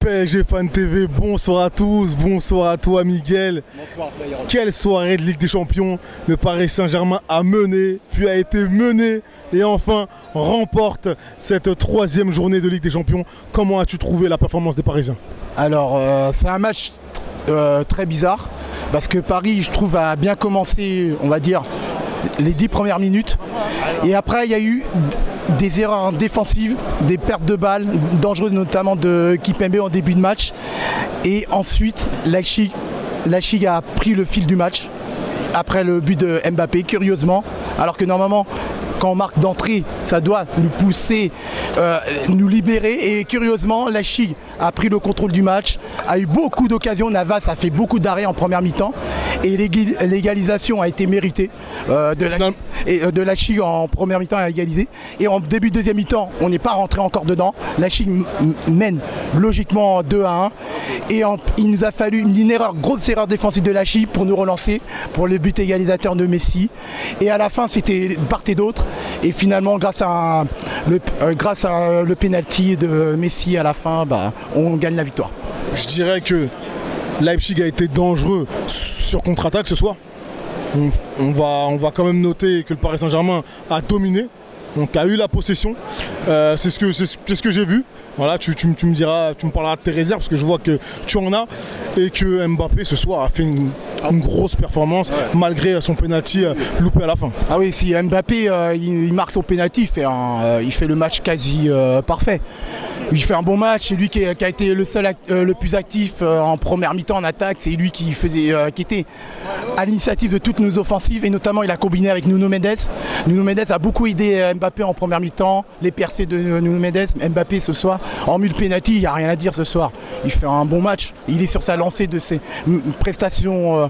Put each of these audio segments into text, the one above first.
PSG Fan TV, bonsoir à tous, bonsoir à toi Miguel. Bonsoir Bayron. Quelle soirée de Ligue des Champions. Le Paris Saint-Germain a mené, puis a été mené et enfin remporte cette troisième journée de Ligue des Champions. Comment as-tu trouvé la performance des Parisiens? Alors c'est un match très bizarre parce que Paris, je trouve, a bien commencé, on va dire, les 10 premières minutes. Et après, il y a eu des erreurs défensives, des pertes de balles dangereuses, notamment de Kimpembe en début de match. Et ensuite, Lachig a pris le fil du match après le but de Mbappé, curieusement. Alors que normalement, quand on marque d'entrée, ça doit nous pousser, nous libérer. Et curieusement, Lachig a pris le contrôle du match, a eu beaucoup d'occasions. Navas a fait beaucoup d'arrêts en première mi-temps. Et l'égalisation a été méritée de Lachig en première mi-temps a égalisé. Et en début de deuxième mi-temps, on n'est pas rentré encore dedans. Lachig mène logiquement 2-1. Et il nous a fallu une grosse erreur défensive de Lachig pour nous relancer, pour le but égalisateur de Messi. Et à la fin, c'était part et d'autre. Et finalement, grâce à le penalty de Messi à la fin, on gagne la victoire. Je dirais que Leipzig a été dangereux sur contre-attaque ce soir. On va quand même noter que le Paris Saint-Germain a dominé, donc a eu la possession. C'est ce que j'ai vu. Voilà, tu me diras, tu me parleras de tes réserves parce que je vois que tu en as et que Mbappé ce soir a fait une grosse performance malgré son penalty loupé à la fin. Ah oui, si Mbappé il marque son penalty, il fait le match quasi parfait. Il fait un bon match, c'est lui qui a été le plus actif en première mi-temps en attaque, c'est lui qui était à l'initiative de toutes nos offensives et notamment il a combiné avec Nuno Mendes. Nuno Mendes a beaucoup aidé Mbappé en première mi-temps, les percées de Nuno Mendes. Mbappé ce soir, hormis le penalty, il n'y a rien à dire ce soir. Il fait un bon match, il est sur sa lancée de ses prestations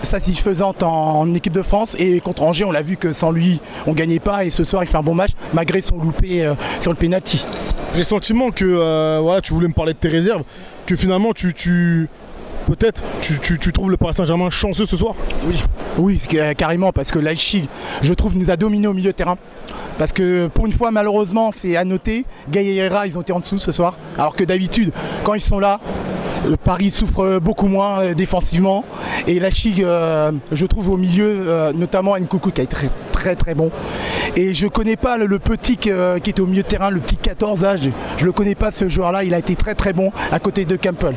satisfaisantes en équipe de France et contre Angers, on l'a vu que sans lui on ne gagnait pas et ce soir il fait un bon match malgré son loupé sur le penalty. J'ai le sentiment que voilà, tu voulais me parler de tes réserves, que finalement peut-être tu trouves le Paris Saint-Germain chanceux ce soir? Oui, carrément, parce que Leipzig, je trouve, nous a dominé au milieu de terrain. Parce que pour une fois, malheureusement, c'est à noter, Gay et Herrera, ils ont été en dessous ce soir. Alors que d'habitude, quand ils sont là, le Paris souffre beaucoup moins défensivement. Et Leipzig, je trouve au milieu, notamment Nkunku qui a été très bon. Et je connais pas le petit qui était au milieu de terrain, le petit 14 âge. Je le connais pas ce joueur-là, il a été très bon à côté de Campbell.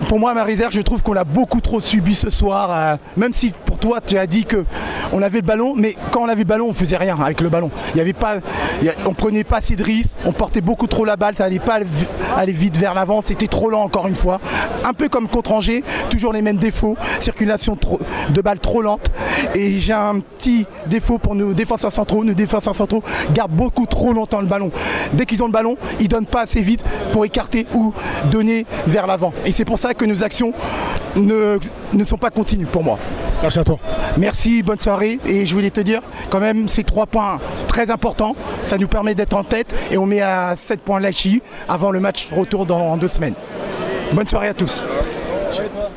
Pour moi, à ma réserve, je trouve qu'on a beaucoup trop subi ce soir. Même si pour toi, tu as dit qu'on avait le ballon, mais quand on avait le ballon, on faisait rien avec le ballon. On prenait pas assez de risques, on portait beaucoup trop la balle, ça n'allait pas aller vite vers l'avant, c'était trop lent encore une fois. Un peu comme contre Angers, toujours les mêmes défauts, circulation de balles trop lente. Et j'ai un petit défaut pour nos défenseurs centraux. Nos défenseurs centraux gardent beaucoup trop longtemps le ballon. Dès qu'ils ont le ballon, ils ne donnent pas assez vite pour écarter ou donner vers l'avant. Et c'est pour ça que nos actions ne sont pas continues pour moi. Merci à toi. Merci, bonne soirée. Et je voulais te dire, quand même, ces 3 points très importants. Ça nous permet d'être en tête et on met à 7 points Lachig avant le match retour dans 2 semaines. Bonne soirée à tous. Chez toi.